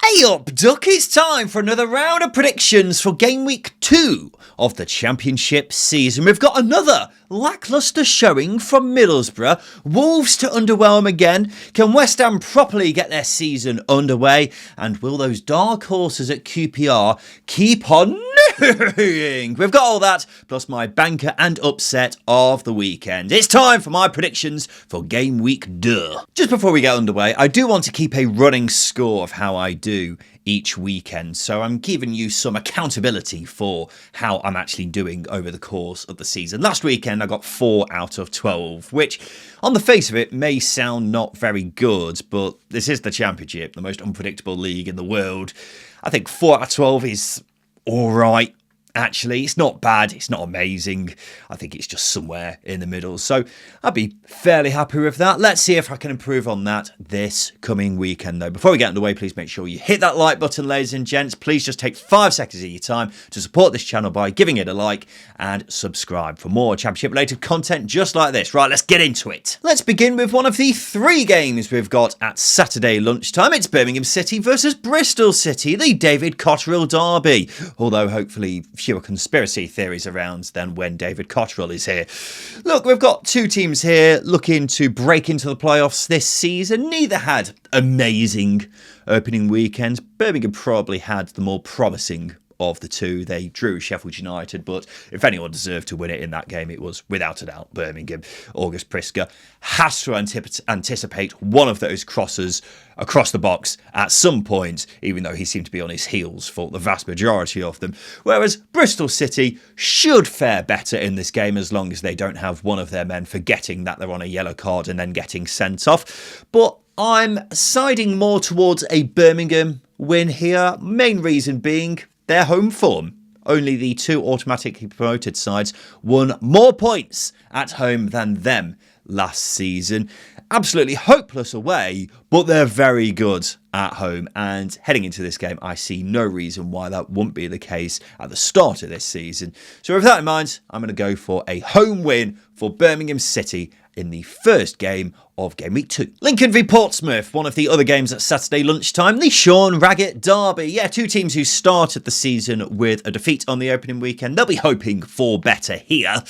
Hey up, Duck, it's time for another round of predictions for game week 2 of the Championship season. We've got another lacklustre showing from Middlesbrough. Wolves to underwhelm again. Can West Ham properly get their season underway? And will those dark horses at QPR keep on newing? We've got all that, plus my banker and upset of the weekend. It's time for my predictions for game week 2. Just before we get underway, I do want to keep a running score of how I do each weekend, so I'm giving you some accountability for how I'm actually doing over the course of the season. Last weekend I got 4 out of 12, which on the face of it may sound not very good, but this is the Championship, the most unpredictable league in the world. I think 4 out of 12 is alright. Actually, it's not bad, it's not amazing. I think it's just somewhere in the middle. So I'd be fairly happy with that. Let's see if I can improve on that this coming weekend, though. Before we get underway, please make sure you hit that like button, ladies and gents. Please just take 5 seconds of your time to support this channel by giving it a like and subscribe for more Championship-related content just like this. Right, let's get into it. Let's begin with one of the 3 games we've got at Saturday lunchtime. It's Birmingham City versus Bristol City, the David Cotterill derby. Although, hopefully, fewer conspiracy theories around than when David Cotterill is here. Look, we've got 2 teams here looking to break into the playoffs this season. Neither had amazing opening weekends. Birmingham probably had the more promising of the 2. They drew Sheffield United, but if anyone deserved to win it in that game, it was without a doubt Birmingham. August Priska has to anticipate one of those crosses across the box at some point, even though he seemed to be on his heels for the vast majority of them. Whereas Bristol City should fare better in this game as long as they don't have one of their men forgetting that they're on a yellow card and then getting sent off. But I'm siding more towards a Birmingham win here. Main reason being their home form. Only the 2 automatically promoted sides won more points at home than them last season. Absolutely hopeless away, but they're very good at home. And heading into this game, I see no reason why that wouldn't be the case at the start of this season. So with that in mind, I'm going to go for a home win for Birmingham City in the first game of game week 2. Lincoln v Portsmouth, one of the other games at Saturday lunchtime, the Sean Raggett derby. Yeah, 2 teams who started the season with a defeat on the opening weekend. They'll be hoping for better here.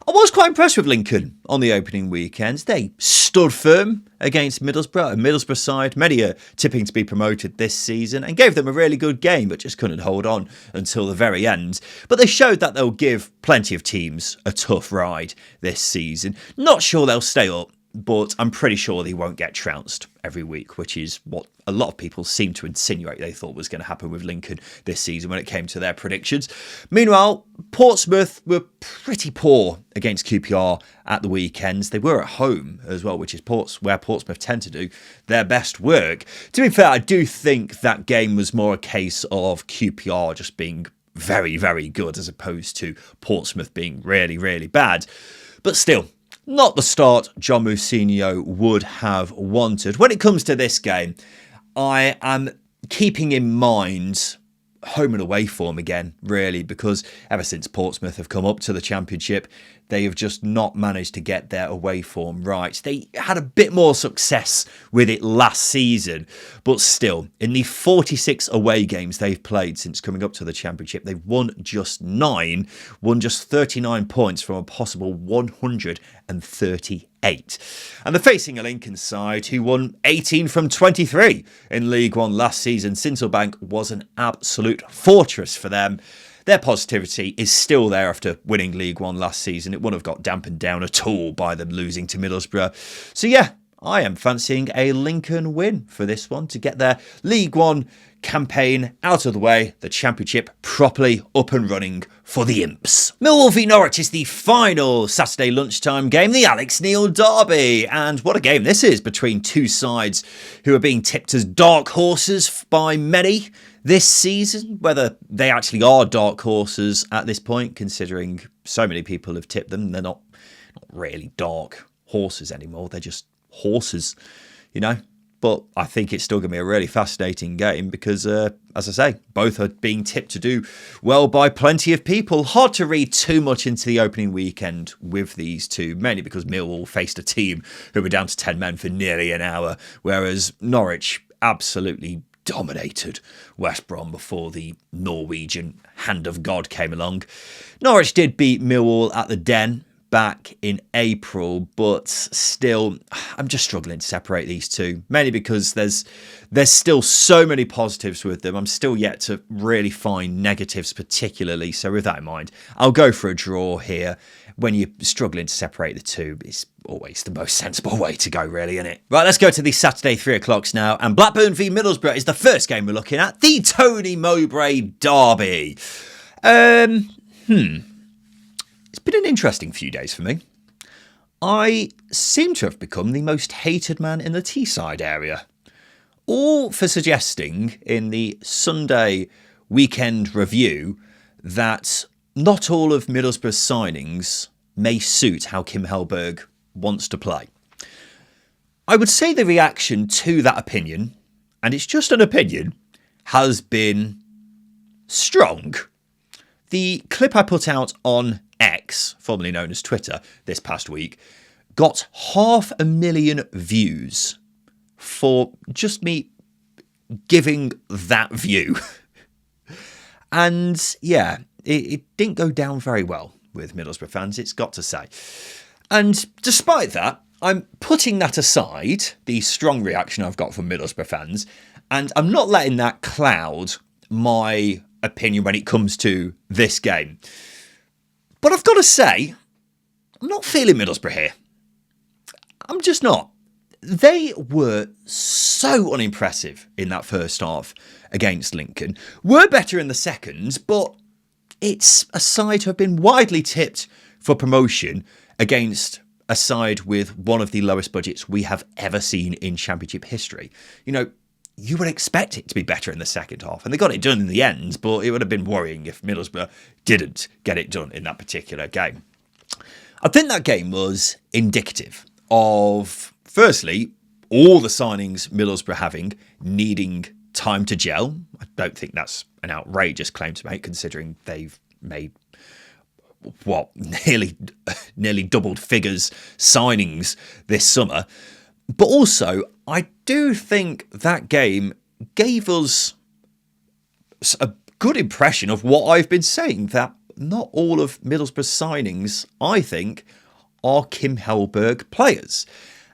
I was quite impressed with Lincoln on the opening weekend. They stood firm against Middlesbrough, a Middlesbrough side, many are tipping to be promoted this season, and gave them a really good game, but just couldn't hold on until the very end. But they showed that they'll give plenty of teams a tough ride this season. Not sure they'll stay up, but I'm pretty sure they won't get trounced every week, which is what a lot of people seem to insinuate they thought was going to happen with Lincoln this season when it came to their predictions. Meanwhile, Portsmouth were pretty poor against QPR at the weekends. They were at home as well, which is where Portsmouth tend to do their best work. To be fair, I do think that game was more a case of QPR just being very, very good as opposed to Portsmouth being really, really bad. But still, not the start John Mousinho would have wanted. When it comes to this game, I am keeping in mind home and away form again, really, because ever since Portsmouth have come up to the Championship, they have just not managed to get their away form right. They had a bit more success with it last season, but still, in the 46 away games they've played since coming up to the Championship, they've won just 9, won just 39 points from a possible 138. And they're facing a Lincoln side who won 18 from 23 in League One last season. Sincilbank was an absolute fortress for them. Their positivity is still there after winning League One last season. It wouldn't have got dampened down at all by them losing to Middlesbrough. So yeah, I am fancying a Lincoln win for this one to get their League One campaign out of the way, the Championship properly up and running for the Imps. Millwall v Norwich is the final Saturday lunchtime game, the Alex Neil derby. And what a game this is between 2 sides who are being tipped as dark horses by many this season. Whether they actually are dark horses at this point, considering so many people have tipped them, they're not really dark horses anymore. They're just horses, you know. But I think it's still going to be a really fascinating game because, as I say, both are being tipped to do well by plenty of people. Hard to read too much into the opening weekend with these 2, mainly because Millwall faced a team who were down to 10 men for nearly an hour, whereas Norwich absolutely dominated West Brom before the Norwegian hand of God came along. Norwich did beat Millwall at the Den back in April, but still, I'm just struggling to separate these two, mainly because there's still so many positives with them. I'm still yet to really find negatives particularly, so with that in mind, I'll go for a draw here. When you're struggling to separate the two, it's always the most sensible way to go, really, isn't it? Right, let's go to the Saturday 3 o'clocks now, and Blackburn v Middlesbrough is the first game we're looking at, the Tony Mowbray derby. It's been an interesting few days for me. I seem to have become the most hated man in the Teesside area. All for suggesting in the Sunday weekend review that not all of Middlesbrough's signings may suit how Kim Hellberg wants to play. I would say the reaction to that opinion, and it's just an opinion, has been strong. The clip I put out on X, formerly known as Twitter, this past week, got 500,000 views for just me giving that view. And yeah, it didn't go down very well with Middlesbrough fans, it's got to say. And despite that, I'm putting that aside, the strong reaction I've got from Middlesbrough fans, and I'm not letting that cloud my opinion when it comes to this game. But I've got to say, I'm not feeling Middlesbrough here. I'm just not. They were so unimpressive in that first half against Lincoln. Were better in the second, but it's a side who have been widely tipped for promotion against a side with one of the lowest budgets we have ever seen in Championship history. You know, you would expect it to be better in the second half, and they got it done in the end, but it would have been worrying if Middlesbrough didn't get it done in that particular game. I think that game was indicative of, firstly, all the signings Middlesbrough having needing time to gel. I don't think that's an outrageous claim to make, considering they've made nearly doubled figures signings this summer. But also, I do think that game gave us a good impression of what I've been saying, that not all of Middlesbrough's signings, I think, are Kim Hellberg players.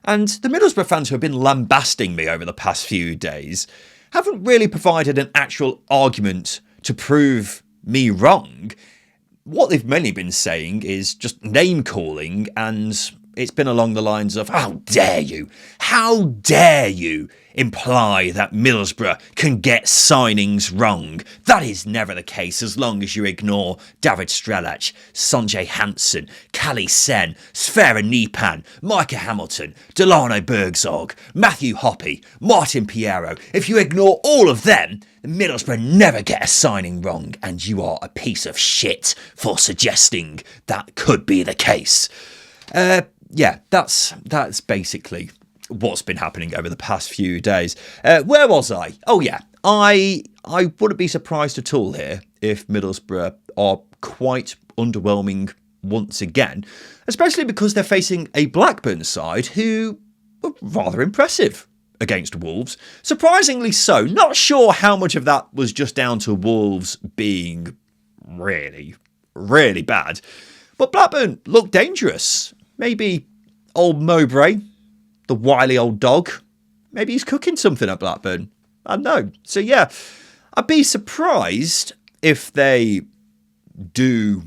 And the Middlesbrough fans who have been lambasting me over the past few days haven't really provided an actual argument to prove me wrong. What they've mainly been saying is just name-calling, and it's been along the lines of, how dare you imply that Middlesbrough can get signings wrong. That is never the case as long as you ignore David Strelach, Sanjay Hansen, Kali Sen, Sfera Nipan, Micah Hamilton, Delano Bergzog, Matthew Hoppy, Martin Piero. If you ignore all of them, Middlesbrough never get a signing wrong, and you are a piece of shit for suggesting that could be the case. Yeah, that's basically what's been happening over the past few days. Where was I? Oh yeah, I wouldn't be surprised at all here if Middlesbrough are quite underwhelming once again, especially because they're facing a Blackburn side who were rather impressive against Wolves. Surprisingly so. Not sure how much of that was just down to Wolves being really, really bad, but Blackburn looked dangerous. Maybe old Mowbray, the wily old dog, maybe he's cooking something at Blackburn. I don't know. So yeah, I'd be surprised if they do,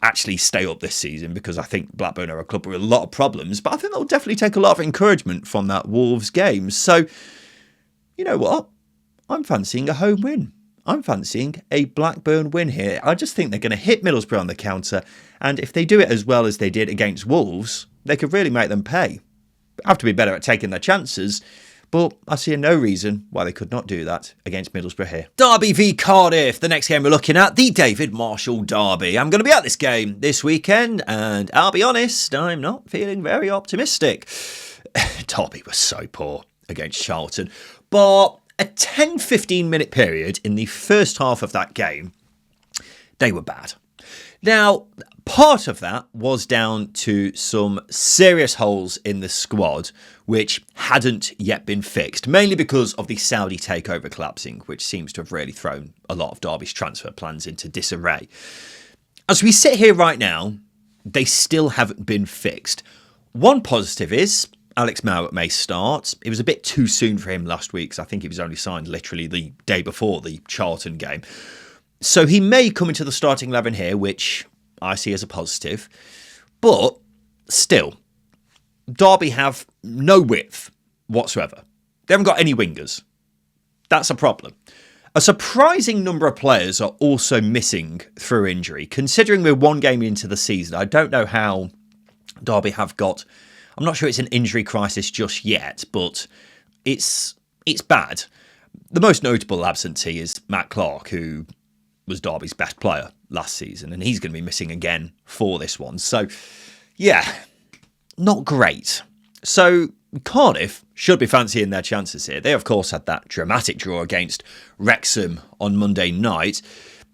actually stay up this season, because I think Blackburn are a club with a lot of problems, but I think they'll definitely take a lot of encouragement from that Wolves game. So, you know what? I'm fancying a home win. I'm fancying a Blackburn win here. I just think they're going to hit Middlesbrough on the counter, and if they do it as well as they did against Wolves, they could really make them pay. Have to be better at taking their chances, but I see no reason why they could not do that against Middlesbrough here. Derby v Cardiff, the next game we're looking at, the David Marshall Derby. I'm going to be at this game this weekend, and I'll be honest, I'm not feeling very optimistic. Derby was so poor against Charlton, but a 10-15 minute period in the first half of that game, they were bad. Now, Part of that was down to some serious holes in the squad, which hadn't yet been fixed, mainly because of the Saudi takeover collapsing, which seems to have really thrown a lot of Derby's transfer plans into disarray. As we sit here right now, they still haven't been fixed. One positive is Alex Mowat may start. It was a bit too soon for him last week, because I think he was only signed literally the day before the Charlton game. So he may come into the starting 11 here, which I see as a positive. But still, Derby have no width whatsoever. They haven't got any wingers. That's a problem. A surprising number of players are also missing through injury. Considering we're one game into the season, I don't know how Derby have got... I'm not sure it's an injury crisis just yet, but it's bad. The most notable absentee is Matt Clark, who was Derby's best player last season, and he's going to be missing again for this one. So, yeah, not great. So, Cardiff should be fancying their chances here. They, of course, had that dramatic draw against Wrexham on Monday night.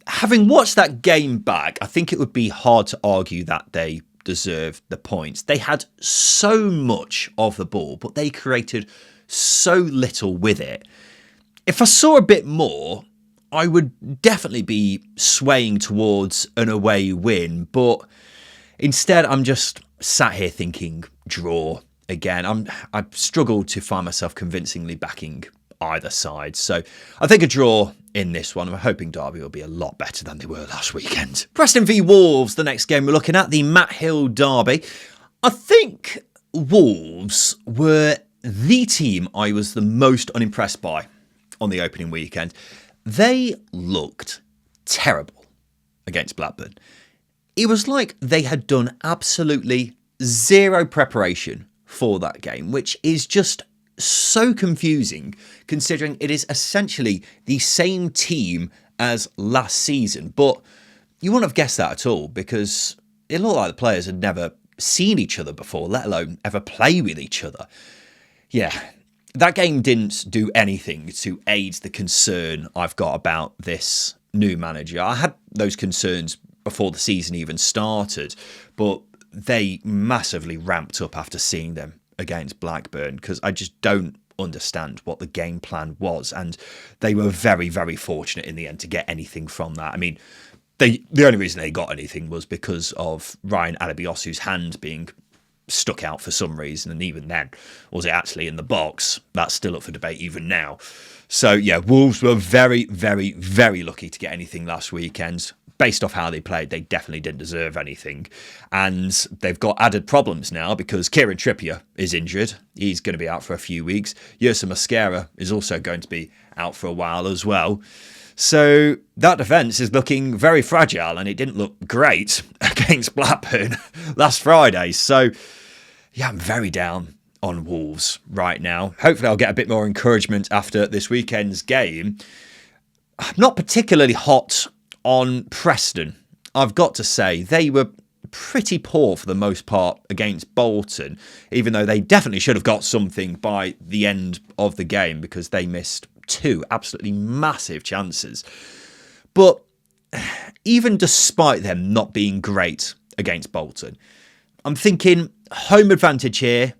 Having watched that game back, I think it would be hard to argue that they deserved the points. They had so much of the ball, but they created so little with it. If I saw a bit more, I would definitely be swaying towards an away win, but instead I'm just sat here thinking draw again. I've struggled to find myself convincingly backing either side, so I think a draw in this one. I'm hoping Derby will be a lot better than they were last weekend. Preston v Wolves, the next game we're looking at, the Matt Hill derby. I think Wolves were the team I was the most unimpressed by on the opening weekend. They looked terrible against Blackburn. It was like they had done absolutely zero preparation for that game, which is just so confusing considering it is essentially the same team as last season. But you wouldn't have guessed that at all, because it looked like the players had never seen each other before, let alone ever play with each other. Yeah, that game didn't do anything to aid the concern I've got about this new manager. I had those concerns before the season even started, but they massively ramped up after seeing them against Blackburn, because I just don't understand what the game plan was, and they were very, very fortunate in the end to get anything from that. I mean, the only reason they got anything was because of Ryan Adebiosu's hand being stuck out for some reason, and even then, was it actually in the box? That's still up for debate even now. So yeah, Wolves were very, very, very lucky to get anything last weekend. Based off how they played, they definitely didn't deserve anything. And they've got added problems now because Kieran Trippier is injured. He's going to be out for a few weeks. Yersa Mosquera is also going to be out for a while as well. So that defence is looking very fragile, and it didn't look great against Blackburn last Friday. So yeah, I'm very down on Wolves right now. Hopefully I'll get a bit more encouragement after this weekend's game. I'm not particularly hot on Preston. I've got to say, they were pretty poor for the most part against Bolton, even though they definitely should have got something by the end of the game, because they missed two absolutely massive chances. But even despite them not being great against Bolton, I'm thinking home advantage here.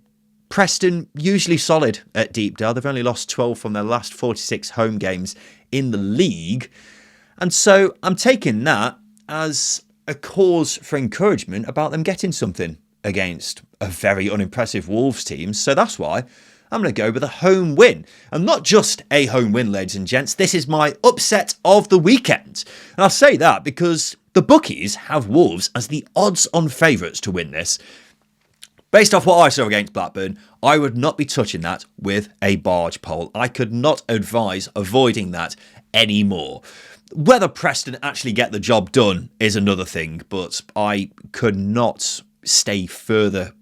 Preston usually solid at Deepdale. They've only lost 12 from their last 46 home games in the league. And so I'm taking that as a cause for encouragement about them getting something against a very unimpressive Wolves team. So that's why I'm going to go with a home win. And not just a home win, ladies and gents. This is my upset of the weekend. And I'll say that because the bookies have Wolves as the odds-on favourites to win this. Based off what I saw against Blackburn, I would not be touching that with a barge pole. I could not advise avoiding that anymore. Whether Preston actually get the job done is another thing, but I could not stay further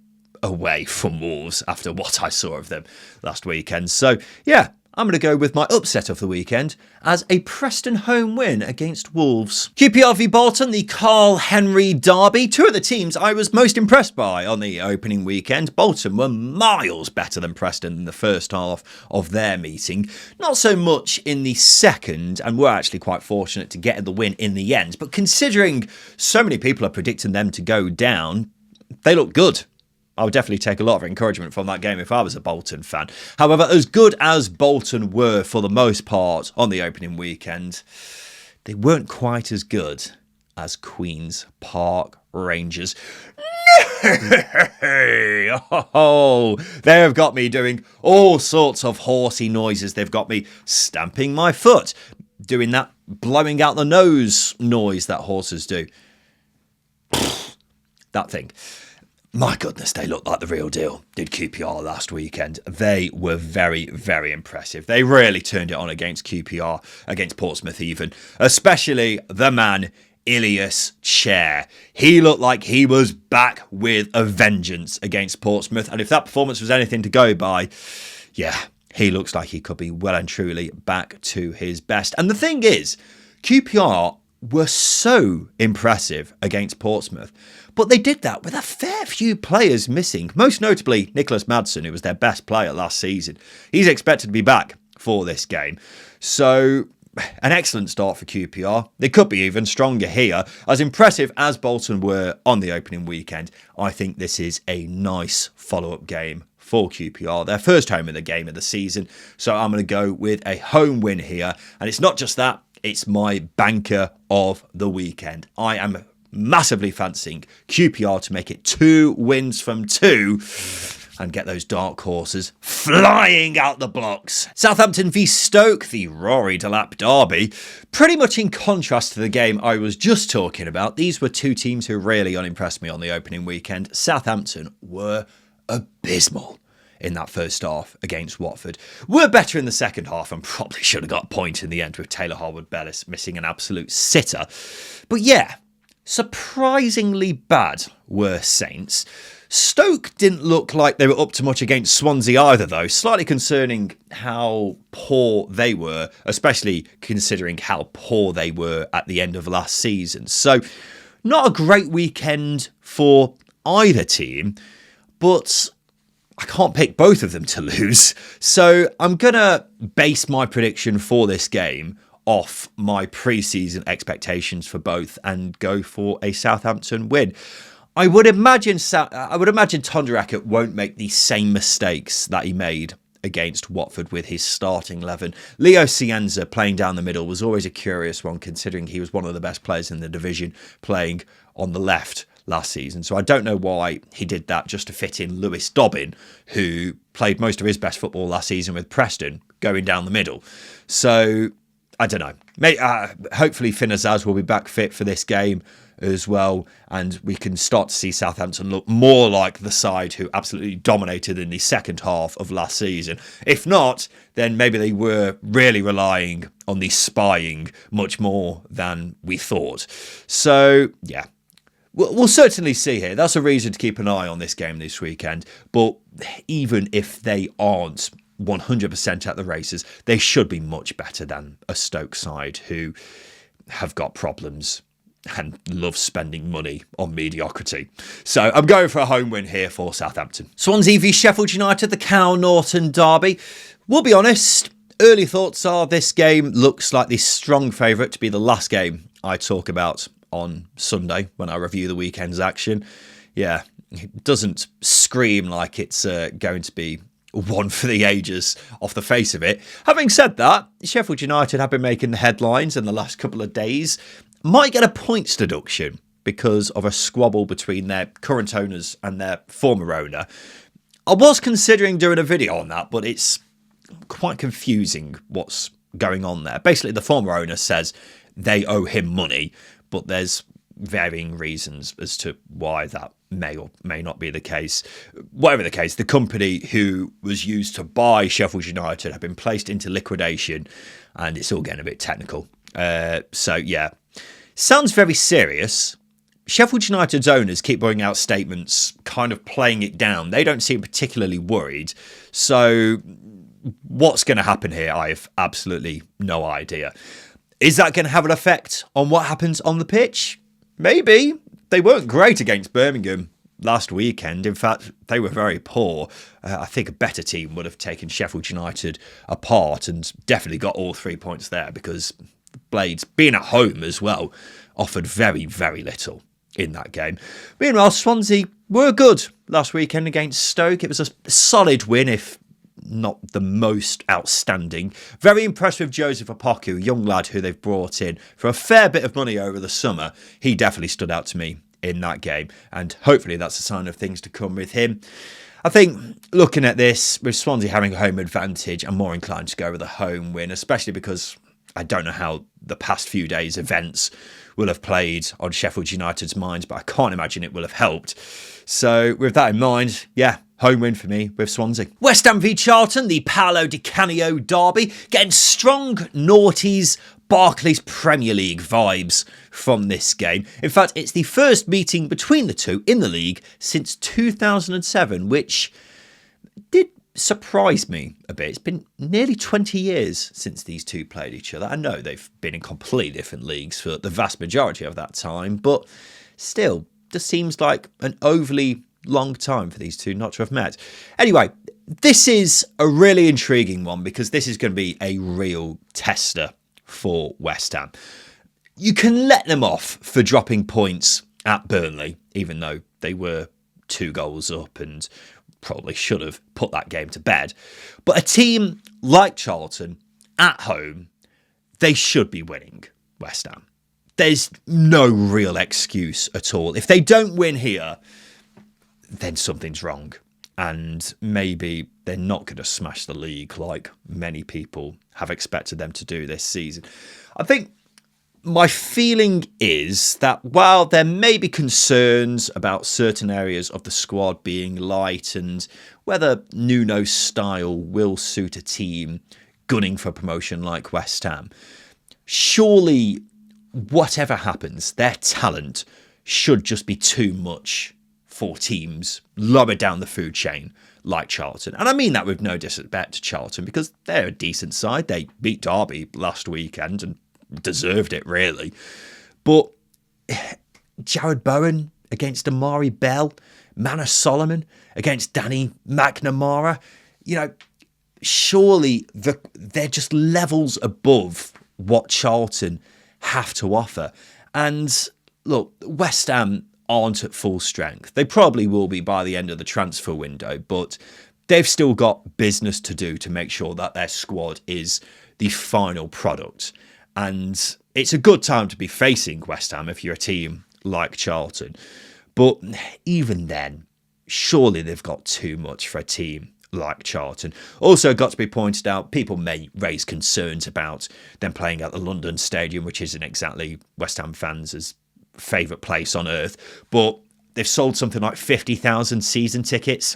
away from Wolves after what I saw of them last weekend. So, yeah, I'm going to go with my upset of the weekend as a Preston home win against Wolves. QPR v Bolton, the Carl Henry derby. Two of the teams I was most impressed by on the opening weekend. Bolton were miles better than Preston in the first half of their meeting. Not so much in the second, and were actually quite fortunate to get the win in the end. But considering so many people are predicting them to go down, they look good. I would definitely take a lot of encouragement from that game if I was a Bolton fan. However, as good as Bolton were for the most part on the opening weekend, they weren't quite as good as Queen's Park Rangers. Oh, they have got me doing all sorts of horsey noises. They've got me stamping my foot, doing that blowing out the nose noise that horses do. That thing. My goodness, they looked like the real deal, did QPR last weekend. They were very, very impressive. They really turned it on against QPR, against Portsmouth even, especially the man, Ilias Chair. He looked like he was back with a vengeance against Portsmouth, and if that performance was anything to go by, yeah, he looks like he could be well and truly back to his best. And the thing is, QPR were so impressive against Portsmouth, but they did that with a fair few players missing, most notably Nicholas Madsen, who was their best player last season. He's expected to be back for this game. So, an excellent start for QPR. They could be even stronger here. As impressive as Bolton were on the opening weekend, I think this is a nice follow-up game for QPR. Their first home in the game of the season. So I'm going to go with a home win here. And it's not just that, it's my banker of the weekend. I am massively fancying QPR to make it 2 wins from 2 and get those dark horses flying out the blocks. Southampton v Stoke, the Rory Delap derby. Pretty much in contrast to the game I was just talking about, these were two teams who really unimpressed me on the opening weekend. Southampton were abysmal in that first half against Watford. Were better in the second half and probably should have got a point in the end with Taylor Harwood-Bellis missing an absolute sitter. But yeah, surprisingly bad were Saints. Stoke didn't look like they were up to much against Swansea either, though. Slightly concerning how poor they were, especially considering how poor they were at the end of last season. So, not a great weekend for either team, but I can't pick both of them to lose. So, I'm going to base my prediction for this game off my pre-season expectations for both and go for a Southampton win. I would imagine Tonderakit won't make the same mistakes that he made against Watford with his starting 11. Leo Cienza playing down the middle was always a curious one, considering he was one of the best players in the division playing on the left last season. So I don't know why he did that just to fit in Lewis Dobbin, who played most of his best football last season with Preston, going down the middle. So I don't know. Hopefully Finn Azaz will be back fit for this game as well, and we can start to see Southampton look more like the side who absolutely dominated in the second half of last season. If not, then maybe they were really relying on the spying much more than we thought. So, yeah. We'll certainly see here. That's a reason to keep an eye on this game this weekend. But even if they aren't 100% at the races, they should be much better than a Stoke side who have got problems and love spending money on mediocrity. So I'm going for a home win here for Southampton. Swansea v Sheffield United, the Cal Norton derby. We'll be honest, early thoughts are this game looks like the strong favourite to be the last game I talk about on Sunday when I review the weekend's action. Yeah, it doesn't scream like it's going to be one for the ages off the face of it. Having said that, Sheffield United have been making the headlines in the last couple of days. Might get a points deduction because of a squabble between their current owners and their former owner. I was considering doing a video on that, but it's quite confusing what's going on there. Basically, the former owner says they owe him money, but there's varying reasons as to why that may or may not be the case. Whatever the case, the company who was used to buy Sheffield United have been placed into liquidation, and it's all getting a bit technical. So, yeah. Sounds very serious. Sheffield United's owners keep putting out statements kind of playing it down. They don't seem particularly worried. So what's going to happen here, I have absolutely no idea. Is that going to have an effect on what happens on the pitch? Maybe. They weren't great against Birmingham last weekend. In fact, they were very poor. I think a better team would have taken Sheffield United apart and definitely got all 3 points there, because the Blades, being at home as well, offered very, very little in that game. Meanwhile, Swansea were good last weekend against Stoke. It was a solid win, if not the most outstanding. Very impressed with Joseph Opoku, young lad who they've brought in for a fair bit of money over the summer. He definitely stood out to me in that game, and hopefully that's a sign of things to come with him. I think looking at this, with Swansea having a home advantage, I'm more inclined to go with a home win, especially because I don't know how the past few days' events will have played on Sheffield United's minds, but I can't imagine it will have helped. So with that in mind, yeah, home win for me with Swansea. West Ham v Charlton, the Paolo Di Canio derby, getting strong noughties Barclays Premier League vibes from this game. In fact, it's the first meeting between the two in the league since 2007, which did surprise me a bit. It's been nearly 20 years since these two played each other. I know they've been in completely different leagues for the vast majority of that time, but still, just seems like an overly long time for these two not to have met. Anyway, this is a really intriguing one, because this is going to be a real tester for West Ham. You can let them off for dropping points at Burnley, even though they were 2 goals up and probably should have put that game to bed. But a team like Charlton at home, they should be winning West Ham. There's no real excuse at all. If they don't win here, then something's wrong. And maybe they're not going to smash the league like many people have expected them to do this season. I think my feeling is that while there may be concerns about certain areas of the squad being light and whether Nuno's style will suit a team gunning for promotion like West Ham, surely whatever happens, their talent should just be too much for teams lower down the food chain like Charlton. And I mean that with no disrespect to Charlton, because they're a decent side. They beat Derby last weekend and deserved it, really. But Jared Bowen against Amari Bell, Manor Solomon against Danny McNamara, surely they're just levels above what Charlton have to offer. And look, West Ham aren't at full strength. They probably will be by the end of the transfer window, but they've still got business to do to make sure that their squad is the final product. And it's a good time to be facing West Ham if you're a team like Charlton. But even then, surely they've got too much for a team like Charlton. Also got to be pointed out, people may raise concerns about them playing at the London Stadium, which isn't exactly West Ham fans' favourite place on earth, but they've sold something like 50,000 season tickets.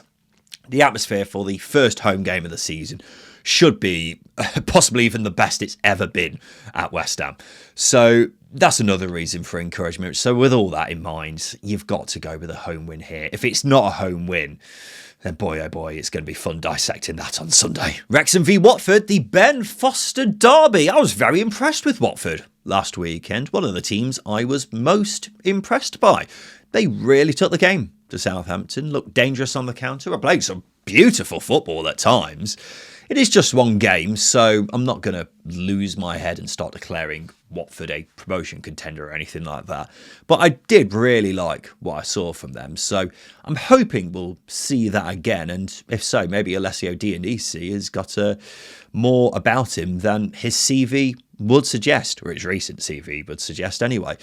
The atmosphere for the first home game of the season should be possibly even the best it's ever been at West Ham. So that's another reason for encouragement. So with all that in mind, you've got to go with a home win here. If it's not a home win, then boy, oh boy, it's going to be fun dissecting that on Sunday. Wrexham v Watford, the Ben Foster derby. I was very impressed with Watford last weekend. One of the teams I was most impressed by. They really took the game to Southampton, looked dangerous on the counter, and played some beautiful football at times. It is just one game, so I'm not going to lose my head and start declaring Watford a promotion contender or anything like that. But I did really like what I saw from them, so I'm hoping we'll see that again. And if so, maybe Alessio Dionisi has got more about him than his CV would suggest, or his recent CV would suggest anyway.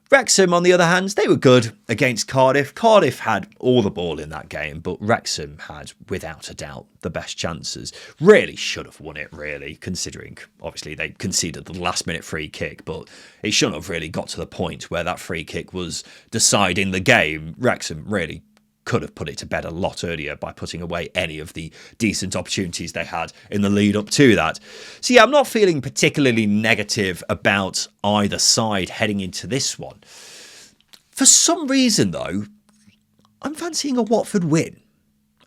Wrexham, on the other hand, they were good against Cardiff. Cardiff had all the ball in that game, but Wrexham had, without a doubt, the best chances. Really should have won it, really, considering, obviously, they conceded the last-minute free kick, but it shouldn't have really got to the point where that free kick was deciding the game. Wrexham really could have put it to bed a lot earlier by putting away any of the decent opportunities they had in the lead up to that. So yeah, I'm not feeling particularly negative about either side heading into this one. For some reason though, I'm fancying a Watford win.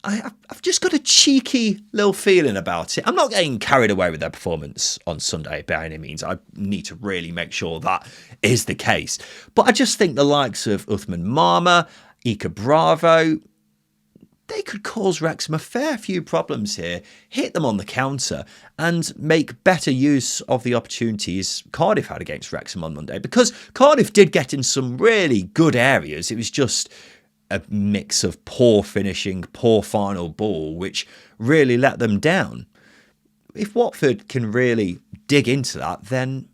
I've just got a cheeky little feeling about it. I'm not getting carried away with their performance on Sunday by any means. I need to really make sure that is the case. But I just think the likes of Uthman Mama, Ika Bravo, they could cause Wrexham a fair few problems here, hit them on the counter and make better use of the opportunities Cardiff had against Wrexham on Monday. Because Cardiff did get in some really good areas. It was just a mix of poor finishing, poor final ball, which really let them down. If Watford can really dig into that, then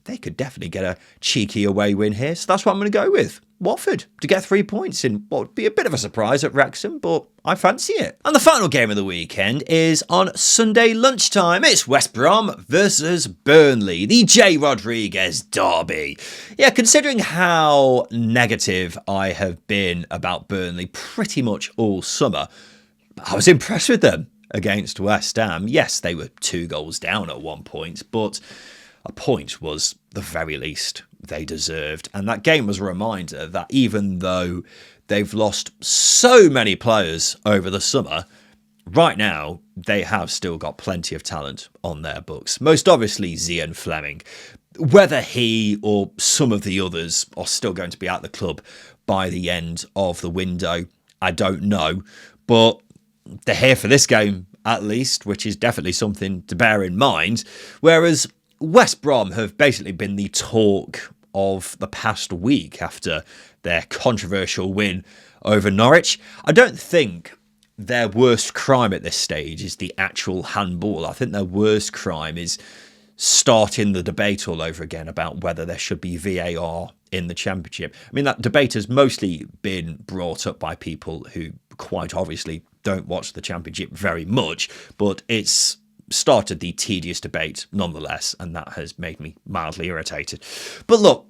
they could definitely get a cheeky away win here. So that's what I'm going to go with. Watford to get 3 points in what would be a bit of a surprise at Wrexham, but I fancy it. And the final game of the weekend is on Sunday lunchtime. It's West Brom versus Burnley, the J. Rodriguez derby. Yeah, considering how negative I have been about Burnley pretty much all summer, I was impressed with them against West Ham. Yes, they were 2 goals down at one point, but a point was the very least they deserved. And that game was a reminder that even though they've lost so many players over the summer, right now they have still got plenty of talent on their books. Most obviously Zian Fleming. Whether he or some of the others are still going to be at the club by the end of the window, I don't know. But they're here for this game at least, which is definitely something to bear in mind. Whereas West Brom have basically been the talk of the past week after their controversial win over Norwich. I don't think their worst crime at this stage is the actual handball. I think their worst crime is starting the debate all over again about whether there should be VAR in the Championship. I mean, that debate has mostly been brought up by people who quite obviously don't watch the Championship very much, but it's started the tedious debate nonetheless, and that has made me mildly irritated. But look,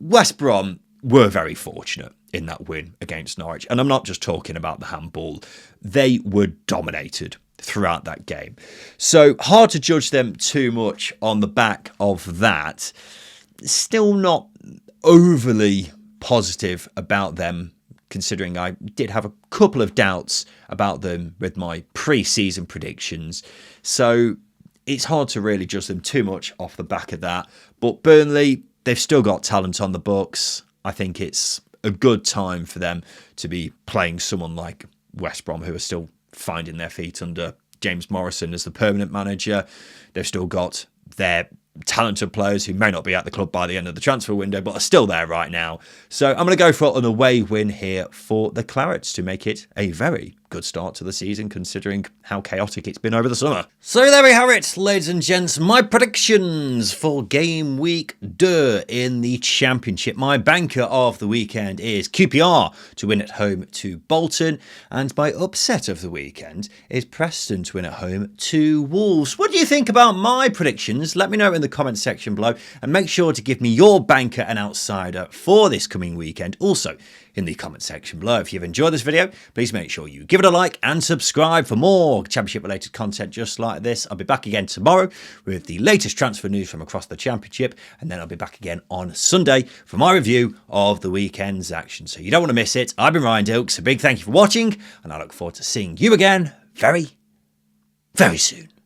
West Brom were very fortunate in that win against Norwich, and I'm not just talking about the handball. They were dominated throughout that game. So hard to judge them too much on the back of that. Still not overly positive about them, considering I did have a couple of doubts about them with my pre-season predictions. So it's hard to really judge them too much off the back of that. But Burnley, they've still got talent on the books. I think it's a good time for them to be playing someone like West Brom, who are still finding their feet under James Morrison as the permanent manager. They've still got their talented players who may not be at the club by the end of the transfer window, but are still there right now. So I'm going to go for an away win here for the Clarets to make it a very good start to the season, considering how chaotic it's been over the summer. So there we have it, ladies and gents. My predictions for game week 2 in the Championship. My banker of the weekend is QPR to win at home to Bolton, and my upset of the weekend is Preston to win at home to Wolves. What do you think about my predictions? Let me know in the comment section below, and make sure to give me your banker and outsider for this coming weekend also in the comment section below. If you've enjoyed this video, please make sure you give it a like and subscribe for more Championship related content just like this. I'll be back again tomorrow with the latest transfer news from across the Championship, and then I'll be back again on Sunday for my review of the weekend's action. So you don't want to miss it. I've been Ryan Dilks. A big thank you for watching, and I look forward to seeing you again very, very soon.